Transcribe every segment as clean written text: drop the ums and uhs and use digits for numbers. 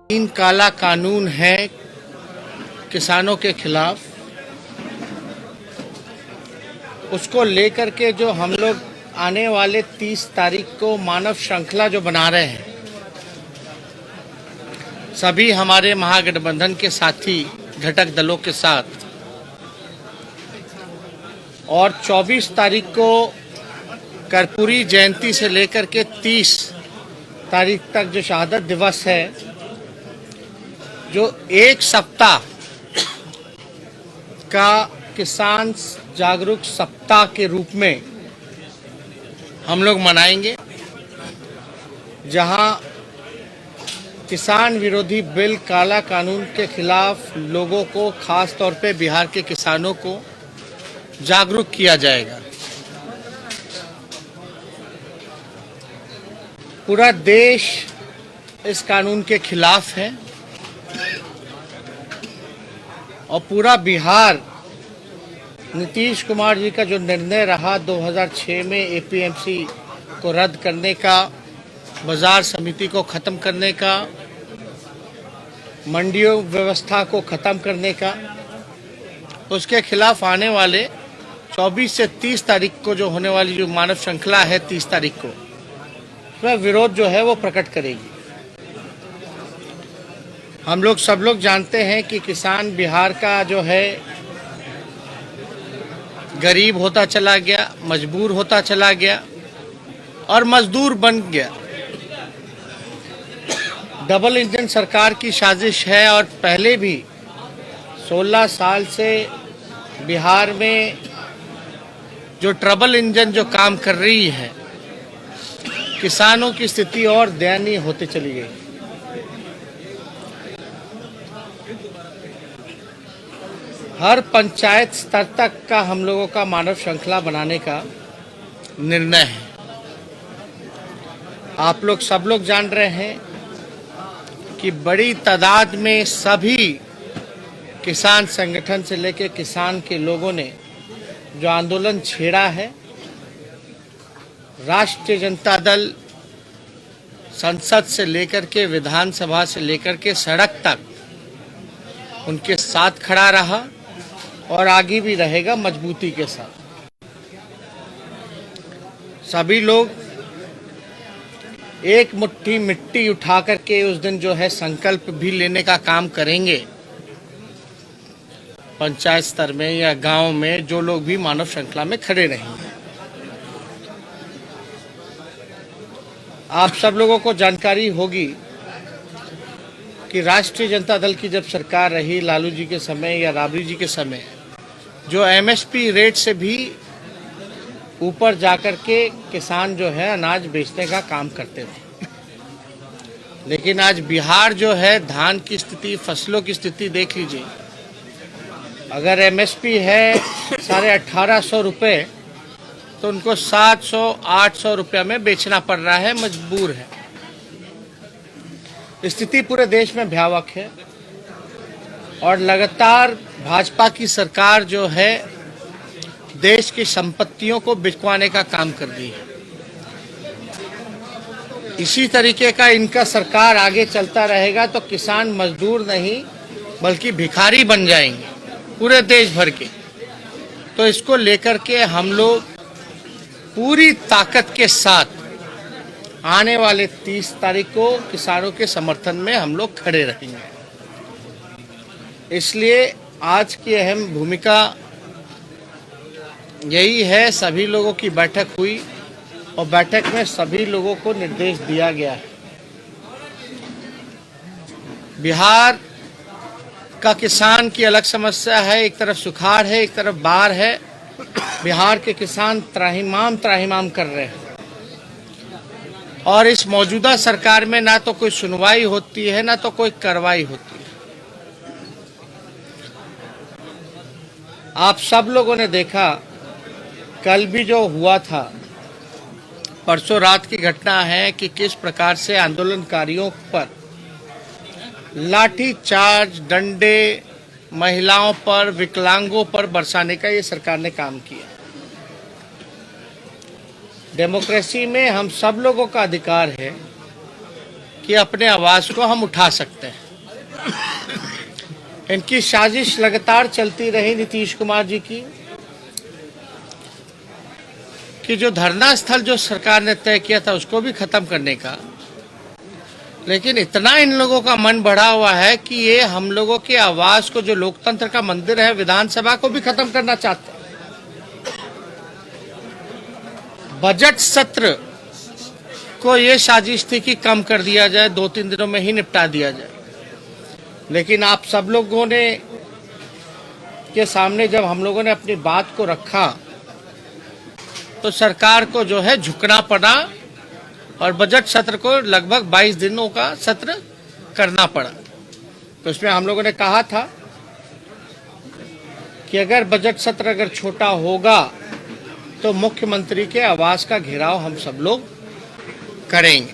तीन काला कानून है किसानों के खिलाफ, उसको लेकर के जो हम लोग आने वाले 30 तारीख को मानव श्रृंखला जो बना रहे हैं, सभी हमारे महागठबंधन के साथी घटक दलों के साथ, और 24 तारीख को कर्पूरी जयंती से लेकर के 30 तारीख तक जो शहादत दिवस है, जो एक सप्ताह का किसान जागरूक सप्ताह के रूप में हम लोग मनाएंगे, जहां किसान विरोधी बिल काला कानून के खिलाफ लोगों को, खास तौर पे बिहार के किसानों को जागरूक किया जाएगा। पूरा देश इस कानून के खिलाफ है और पूरा बिहार नीतीश कुमार जी का जो निर्णय रहा 2006 में एपीएमसी को रद्द करने का, बाजार समिति को ख़त्म करने का, मंडियों व्यवस्था को ख़त्म करने का, उसके खिलाफ आने वाले 24 से 30 तारीख को जो होने वाली जो मानव श्रृंखला है 30 तारीख को, वह विरोध जो है वो प्रकट करेगी। हम लोग सब लोग जानते हैं कि किसान बिहार का जो है गरीब होता चला गया, मजबूर होता चला गया और मजदूर बन गया। डबल इंजन सरकार की साजिश है और पहले भी 16 साल से बिहार में जो ट्रबल इंजन जो काम कर रही है, किसानों की स्थिति और दयनीय होती चली गई। हर पंचायत स्तर तक का हम लोगों का मानव श्रृंखला बनाने का निर्णय है। आप लोग सब लोग जान रहे हैं कि बड़ी तादाद में सभी किसान संगठन से लेकर किसान के लोगों ने जो आंदोलन छेड़ा है, राष्ट्रीय जनता दल संसद से लेकर के विधानसभा से लेकर के सड़क तक उनके साथ खड़ा रहा और आगे भी रहेगा मजबूती के साथ। सभी लोग एक मुट्ठी मिट्टी उठा करके उस दिन जो है संकल्प भी लेने का काम करेंगे, पंचायत स्तर में या गांव में जो लोग भी मानव श्रृंखला में खड़े रहेंगे। आप सब लोगों को जानकारी होगी कि राष्ट्रीय जनता दल की जब सरकार रही लालू जी के समय या राबड़ी जी के समय, जो एमएसपी रेट से भी ऊपर जाकर के किसान जो है अनाज बेचने का काम करते थे। लेकिन आज बिहार जो है, धान की स्थिति, फसलों की स्थिति देख लीजिए। अगर एमएसपी है 1850 रुपये, तो उनको 700-800 रुपये में बेचना पड़ रहा है, मजबूर है। स्थिति पूरे देश में भयावह है और लगातार भाजपा की सरकार जो है देश की संपत्तियों को बिकवाने का काम कर रही है। इसी तरीके का इनका सरकार आगे चलता रहेगा तो किसान मजदूर नहीं बल्कि भिखारी बन जाएंगे पूरे देश भर के। तो इसको लेकर के हम लोग पूरी ताकत के साथ आने वाले 30 तारीख को किसानों के समर्थन में हम लोग खड़े रहेंगे। इसलिए आज की अहम भूमिका यही है। सभी लोगों की बैठक हुई और बैठक में सभी लोगों को निर्देश दिया गया है। बिहार का किसान की अलग समस्या है, एक तरफ सुखाड़ है, एक तरफ बाढ़ है। बिहार के किसान त्राहिमाम कर रहे हैं और इस मौजूदा सरकार में ना तो कोई सुनवाई होती है, ना तो कोई कार्रवाई होती है। आप सब लोगों ने देखा, कल भी जो हुआ था, परसों रात की घटना है कि किस प्रकार से आंदोलनकारियों पर लाठी चार्ज, डंडे महिलाओं पर, विकलांगों पर बरसाने का ये सरकार ने काम किया। डेमोक्रेसी में हम सब लोगों का अधिकार है कि अपने आवाज को हम उठा सकते हैं। इनकी साजिश लगातार चलती रही नीतीश कुमार जी की कि जो धरना स्थल जो सरकार ने तय किया था उसको भी खत्म करने का, लेकिन इतना इन लोगों का मन बढ़ा हुआ है कि ये हम लोगों की आवाज को, जो लोकतंत्र का मंदिर है विधानसभा को भी खत्म करना चाहते हैं। बजट सत्र को ये साजिश थी कि कम कर दिया जाए, 2-3 दिनों में ही निपटा दिया जाए, लेकिन आप सब लोगों ने के सामने जब हम लोगों ने अपनी बात को रखा तो सरकार को जो है झुकना पड़ा और बजट सत्र को लगभग 22 दिनों का सत्र करना पड़ा। तो इसमें हम लोगों ने कहा था कि अगर बजट सत्र अगर छोटा होगा तो मुख्यमंत्री के आवास का घेराव हम सब लोग करेंगे।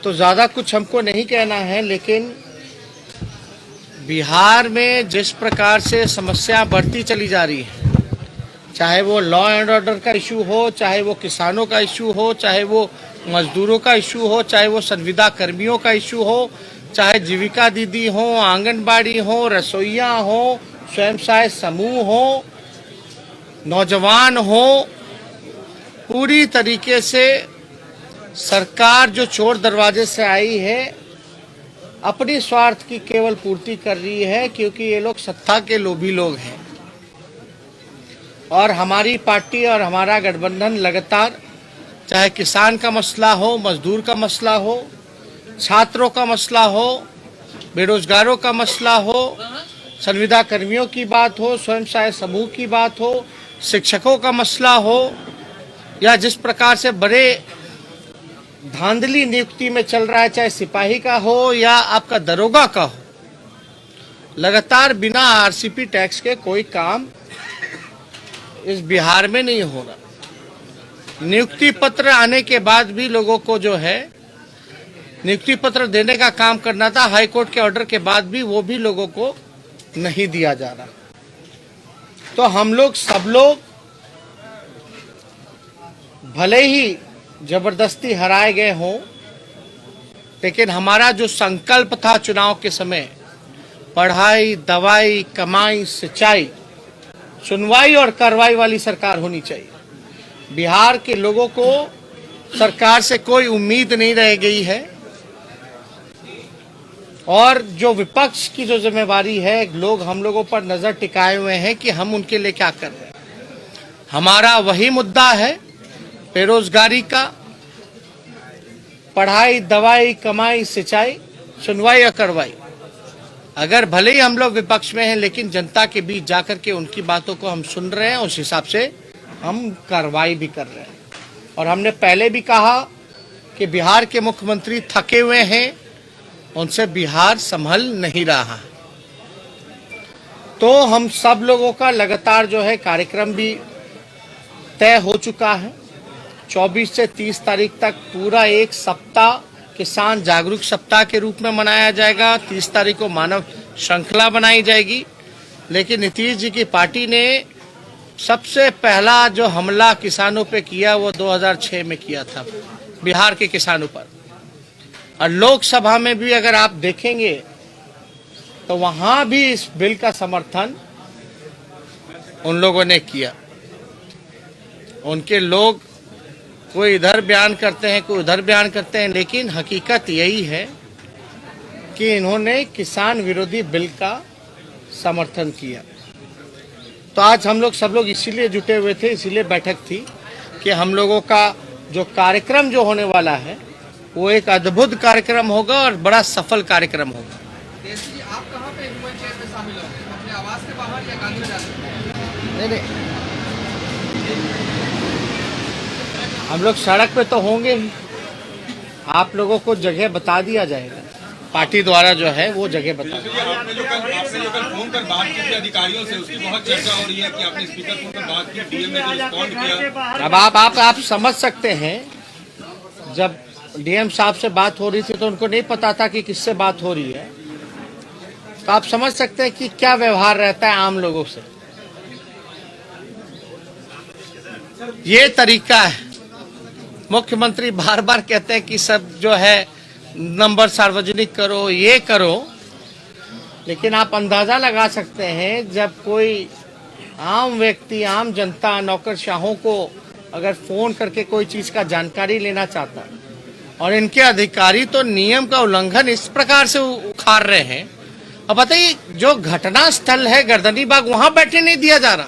तो ज्यादा कुछ हमको नहीं कहना है, लेकिन बिहार में जिस प्रकार से समस्या बढ़ती चली जा रही है, चाहे वो लॉ एंड ऑर्डर का इशू हो, चाहे वो किसानों का इशू हो, चाहे वो मजदूरों का इशू हो, चाहे वो संविदा कर्मियों का इशू हो, चाहे जीविका दीदी हो, आंगनबाड़ी हो, रसोइया हो, स्वयं सहायता समूह हो, नौजवान हो, पूरी तरीके से सरकार जो चोर दरवाजे से आई है अपनी स्वार्थ की केवल पूर्ति कर रही है, क्योंकि ये लोग सत्ता के लोभी लोग हैं। और हमारी पार्टी और हमारा गठबंधन लगातार, चाहे किसान का मसला हो, मजदूर का मसला हो, छात्रों का मसला हो, बेरोजगारों का मसला हो, संविदा कर्मियों की बात हो, स्वयं सहायता समूह की बात हो, शिक्षकों का मसला हो, या जिस प्रकार से बड़े धांधली नियुक्ति में चल रहा है, चाहे सिपाही का हो या आपका दरोगा का हो, लगातार बिना आरसीपी टैक्स के कोई काम इस बिहार में नहीं हो रहा। नियुक्ति पत्र आने के बाद भी लोगों को जो है नियुक्ति पत्र देने का काम करना था, हाई कोर्ट के ऑर्डर के बाद भी वो भी लोगों को नहीं दिया जा रहा। तो हम लोग सब लोग भले ही जबरदस्ती हराए गए हों, लेकिन हमारा जो संकल्प था चुनाव के समय, पढ़ाई, दवाई, कमाई, सिंचाई, सुनवाई और कार्रवाई वाली सरकार होनी चाहिए। बिहार के लोगों को सरकार से कोई उम्मीद नहीं रह गई है, और जो विपक्ष की जो जिम्मेवारी है, लोग हम लोगों पर नजर टिकाए हुए हैं कि हम उनके लिए क्या कर रहे हैं। हमारा वही मुद्दा है बेरोजगारी का, पढ़ाई, दवाई, कमाई, सिंचाई, सुनवाई और कार्रवाई। अगर भले ही हम लोग विपक्ष में हैं, लेकिन जनता के बीच जाकर के उनकी बातों को हम सुन रहे हैं, उस हिसाब से हम कार्रवाई भी कर रहे हैं। और हमने पहले भी कहा कि बिहार के मुख्यमंत्री थके हुए हैं, उनसे बिहार संभल नहीं रहा। तो हम सब लोगों का लगातार जो है कार्यक्रम भी तय हो चुका है। 24 से 30 तारीख तक पूरा एक सप्ताह किसान जागरूक सप्ताह के रूप में मनाया जाएगा। 30 तारीख को मानव श्रृंखला बनाई जाएगी। लेकिन नीतीश जी की पार्टी ने सबसे पहला जो हमला किसानों पे किया वो 2006 में किया था, बिहार के किसानों पर। और लोकसभा में भी अगर आप देखेंगे तो वहां भी इस बिल का समर्थन उन लोगों ने किया। उनके लोग कोई इधर बयान करते हैं, कोई उधर बयान करते हैं, लेकिन हकीकत यही है कि इन्होंने किसान विरोधी बिल का समर्थन किया। तो आज हम लोग सब लोग इसीलिए जुटे हुए थे, इसीलिए बैठक थी कि हम लोगों का जो कार्यक्रम जो होने वाला है वो एक अद्भुत कार्यक्रम होगा और बड़ा सफल कार्यक्रम होगा। आप कहाँ पे ह्यूमन चेयर में शामिल होंगे? अपने आवास के बाहर या गांधी मैदान? नहीं, हम लोग सड़क पे तो होंगे ही। आप लोगों को जगह बता दिया जाएगा, पार्टी द्वारा जो है वो जगह बता दी। आपने जो कल फोन पर बात की थी अधिकारियों से, उसकी बहुत चर्चा हो रही है कि आपने स्पीकर फोन पर बात की, डीएम ने रिस्पॉन्ड किया। अब आप समझ सकते हैं, जब डीएम साहब से बात हो रही थी तो उनको नहीं पता था कि किससे बात हो रही है। तो आप समझ सकते हैं कि क्या व्यवहार रहता है आम लोगों से। ये तरीका है मुख्यमंत्री बार बार कहते हैं कि सब जो है नंबर सार्वजनिक करो, ये करो, लेकिन आप अंदाजा लगा सकते हैं जब कोई आम व्यक्ति, आम जनता, नौकरशाहों को अगर फोन करके कोई चीज का जानकारी लेना चाहता है और इनके अधिकारी तो नियम का उल्लंघन इस प्रकार से उखाड़ रहे हैं। अब बताइए, जो घटना स्थल है गर्दनी बाग, वहां बैठे नहीं दिया जा रहा।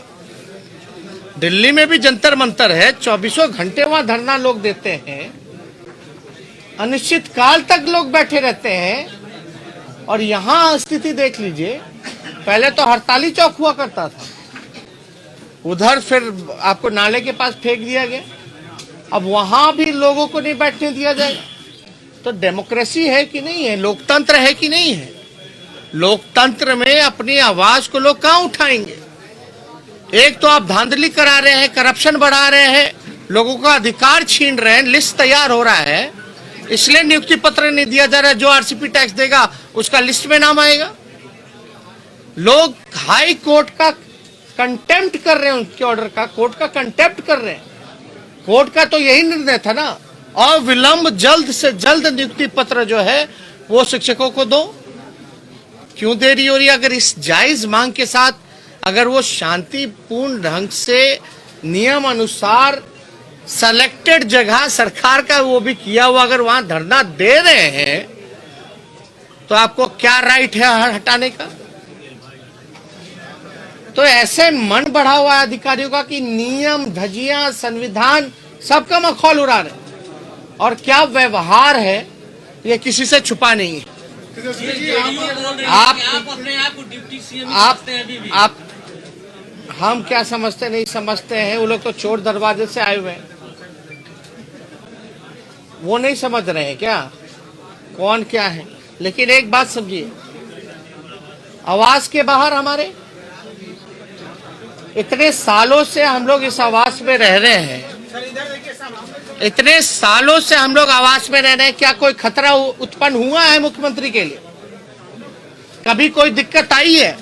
दिल्ली में भी जंतर मंतर है, 24 घंटे वहां धरना लोग देते हैं, अनिश्चित काल तक लोग बैठे रहते हैं। और यहां स्थिति देख लीजिए, पहले तो हड़ताली चौक हुआ करता था, उधर फिर आपको नाले के पास फेंक दिया गया, अब वहां भी लोगों को नहीं बैठने दिया जाएगा। तो डेमोक्रेसी है कि नहीं है, लोकतंत्र है कि नहीं है? लोकतंत्र में अपनी आवाज को लोग कहां उठाएंगे? एक तो आप धांधली करा रहे हैं, करप्शन बढ़ा रहे हैं, लोगों का अधिकार छीन रहे हैं, लिस्ट तैयार हो रहा है, इसलिए नियुक्ति पत्र नहीं दिया जा रहा है। जो आरसीपी टैक्स देगा उसका लिस्ट में नाम आएगा। लोग हाई कोर्ट का कंटेम्प्ट कर रहे हैं, उनके ऑर्डर का, कोर्ट का कंटेम्प्ट कर रहे हैं। कोर्ट का तो यही निर्णय था ना, और विलंब जल्द से जल्द नियुक्ति पत्र जो है वो शिक्षकों को दो। क्यों देरी हो रही है? अगर इस जायज मांग के साथ अगर वो शांतिपूर्ण ढंग से नियम अनुसार सेलेक्टेड जगह सरकार का वो भी किया हुआ अगर वहां धरना दे रहे हैं, तो आपको क्या राइट है हटाने का? तो ऐसे मन बढ़ा हुआ है अधिकारियों का कि नियम, धज्जियां, संविधान सबका मखौल उड़ा रहे, और क्या व्यवहार है ये किसी से छुपा नहीं है। आप अपने आप को डिप्टी सीएम समझते हैं अभी भी? आप हम क्या समझते नहीं समझते हैं, वो लोग तो चोर दरवाजे से आए हुए हैं, वो नहीं समझ रहे हैं क्या कौन क्या है। लेकिन एक बात समझिए, आवास के बाहर हमारे इतने सालों से हम लोग इस आवास में रह रहे हैं, इतने सालों से हम लोग आवास में रह रहे हैं, क्या कोई खतरा उत्पन्न हुआ है मुख्यमंत्री के लिए? कभी कोई दिक्कत आई है?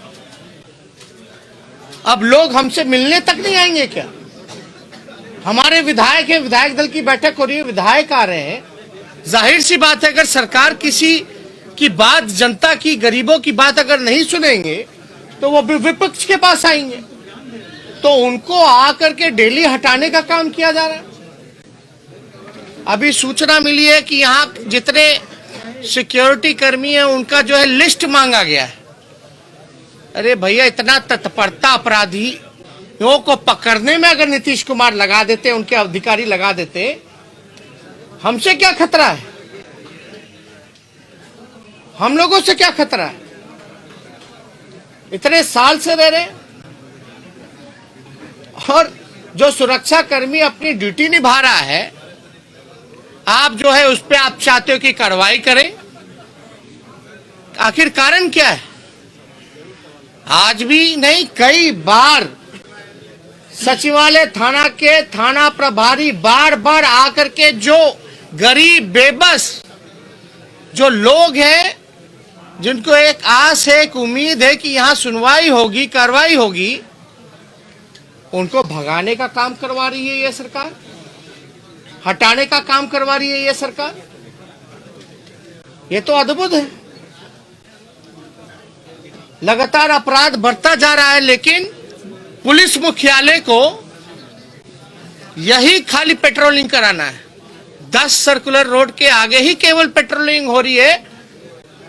अब लोग हमसे मिलने तक नहीं आएंगे क्या? हमारे विधायक है, विधायक दल की बैठक हो रही है, विधायक आ रहे हैं, जाहिर सी बात है अगर सरकार किसी की बात, जनता की, गरीबों की बात अगर नहीं सुनेंगे तो वो विपक्ष के पास आएंगे, तो उनको आकर के डेली हटाने का काम किया जा रहा है। अभी सूचना मिली है कि यहाँ जितने सिक्योरिटी कर्मी हैं उनका जो है लिस्ट मांगा गया है। अरे भैया, इतना तत्परता अपराधियों को पकड़ने में अगर नीतीश कुमार लगा देते, उनके अधिकारी लगा देते, हमसे क्या खतरा है? हम लोगों से क्या खतरा है? इतने साल से रह रहे हैं, और जो सुरक्षा कर्मी अपनी ड्यूटी निभा रहा है, आप जो है उस पे आप चाहते हो कि कार्रवाई करें। आखिर कारण क्या है? आज भी नहीं, कई बार सचिवालय थाना के थाना प्रभारी बार बार आकर के जो गरीब बेबस जो लोग हैं, जिनको एक आस है, एक उम्मीद है कि यहां सुनवाई होगी, कार्रवाई होगी, उनको भगाने का काम करवा रही है ये सरकार, हटाने का काम करवा रही है ये सरकार। ये तो अद्भुत है। लगातार अपराध बढ़ता जा रहा है, लेकिन पुलिस मुख्यालय को यही खाली पेट्रोलिंग कराना है। 10 सर्कुलर रोड के आगे ही केवल पेट्रोलिंग हो रही है,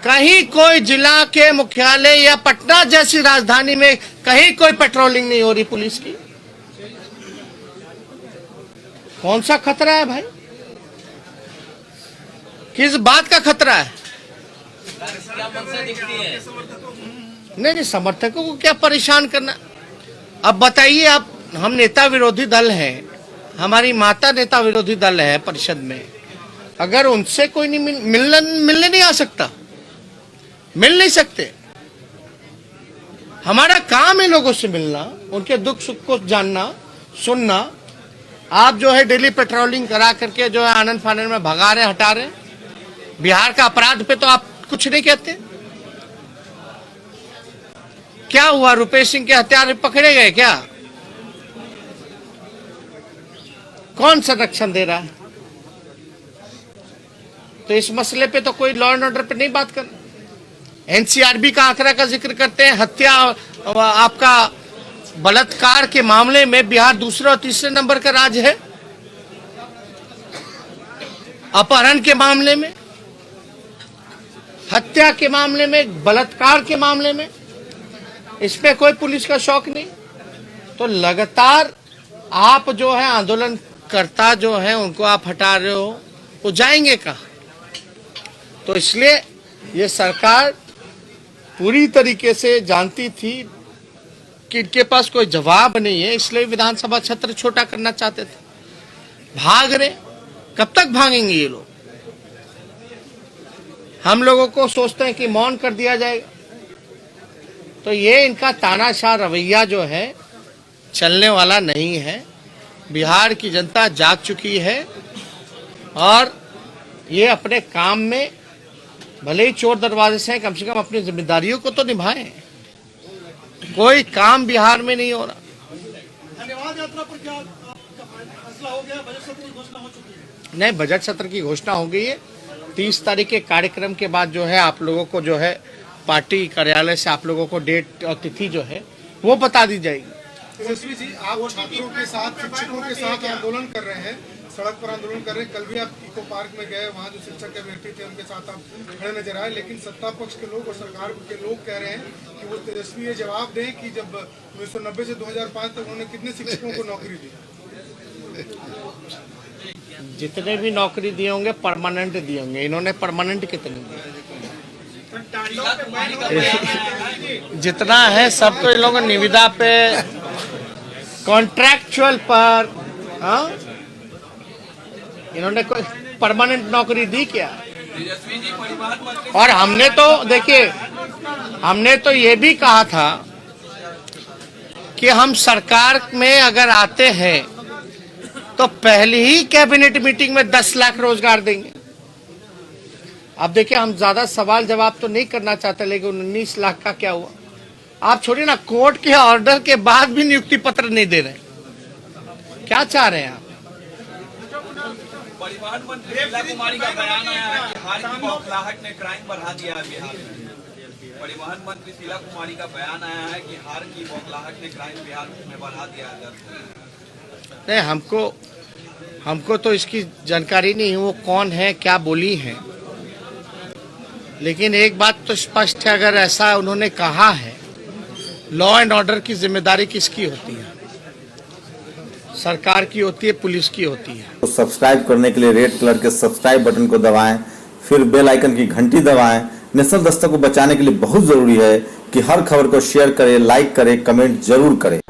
कहीं कोई जिला के मुख्यालय या पटना जैसी राजधानी में कहीं कोई पेट्रोलिंग नहीं हो रही पुलिस की। कौन सा खतरा है भाई? किस बात का खतरा है? क्या मंशा दिखती है? नहीं, समर्थकों को क्या परेशान करना। अब बताइए, आप, हम नेता विरोधी दल हैं, हमारी माता नेता विरोधी दल है परिषद में, अगर उनसे कोई नहीं मिलने नहीं आ सकता, मिल नहीं सकते। हमारा काम है लोगों से मिलना, उनके दुख सुख को जानना, सुनना। आप जो है डेली पेट्रोलिंग करा करके जो है आनंद फानंद में भगा रहे, हटा रहे। बिहार का अपराध पे तो आप कुछ नहीं कहते। क्या हुआ? रुपेश सिंह के हत्यारे पकड़े गए क्या? कौन संरक्षण दे रहा है? तो इस मसले पे तो कोई लॉ एंड ऑर्डर पे नहीं बात कर। एनसीआरबी का आंकड़ा का जिक्र करते हैं, हत्या आपका बलात्कार के मामले में बिहार दूसरे और तीसरे नंबर का राज्य है। अपहरण के मामले में, हत्या के मामले में, बलात्कार के मामले में इसमें कोई पुलिस का शौक नहीं। तो लगातार आप जो है आंदोलनकर्ता जो है उनको आप हटा रहे हो, वो जाएंगे कहाँ? तो इसलिए ये सरकार पूरी तरीके से जानती थी कि इनके पास कोई जवाब नहीं है, इसलिए विधानसभा क्षेत्र छोटा करना चाहते थे। भाग रहे, कब तक भागेंगे ये लोग? हम लोगों को सोचते हैं कि मौन कर दिया जाएगा। तो ये इनका तानाशाह रवैया जो है चलने वाला नहीं है। बिहार की जनता जाग चुकी है और ये अपने काम में भले ही चोर दरवाजे से कम अपनी जिम्मेदारियों को तो निभाएं। कोई काम बिहार में नहीं हो रहा। धन्यवाद यात्रा पर क्या फैसला हो गया? बजट सत्र की घोषणा हो चुकी है? नहीं, बजट सत्र की घोषणा हो गई है। 30 तारीख के कार्यक्रम के बाद जो है आप लोगों को जो है पार्टी कार्यालय से आप लोगों को डेट और तिथि जो है वो बता दी जाएगी। तेजस्वी जी, आप छात्रों के साथ, शिक्षकों के साथ आंदोलन कर रहे हैं, सड़क पर आंदोलन कर रहे हैं। कल भी आप इको पार्क में गए, वहाँ जो शिक्षक के व्यक्ति थे उनके साथ आप खड़े नजर आए। लेकिन सत्ता पक्ष के लोग और सरकार के लोग कह रहे हैं कि वो तेजस्वी ये जवाब दें कि जब 1990 से 2005 तक उन्होंने कितने शिक्षकों को नौकरी दी? जितने भी नौकरी दिए होंगे परमानेंट दिए होंगे। इन्होंने परमानेंट कितने दिए? जितना है सब तो इन लोगों ने निविदा पे, कॉन्ट्रैक्चुअल पर, हाँ, इन्होंने कोई परमानेंट नौकरी दी क्या? और हमने तो देखिए, हमने तो ये भी कहा था कि हम सरकार में अगर आते हैं तो पहली ही कैबिनेट मीटिंग में 10 लाख रोजगार देंगे। अब देखिए, हम ज्यादा सवाल जवाब तो नहीं करना चाहते, लेकिन 19 लाख का क्या हुआ? आप छोड़िए ना, कोर्ट के ऑर्डर के बाद भी नियुक्ति पत्र नहीं दे रहे। क्या चाह रहे हैं आप? परिवहन मंत्री शीला कुमारी का बयान आया है कि हार की बौखलाहट ने क्राइम बढ़ा दिया है बिहार में। परिवहन मंत्री शीला कुमारी का बयान आया है कि हार की बौखलाहट ने क्राइम बिहार में बढ़ा दिया है। नहीं, हमको तो इसकी जानकारी नहीं है वो कौन है, क्या बोली है। लेकिन एक बात तो स्पष्ट है, अगर ऐसा उन्होंने कहा है, लॉ एंड ऑर्डर की जिम्मेदारी किसकी होती है? सरकार की होती है, पुलिस की होती है। तो सब्सक्राइब करने के लिए रेड कलर के सब्सक्राइब बटन को दबाएं, फिर बेल आइकन की घंटी दबाएं। नेशनल दस्तक को बचाने के लिए बहुत जरूरी है कि हर खबर को शेयर करें, लाइक करें, कमेंट जरूर करें।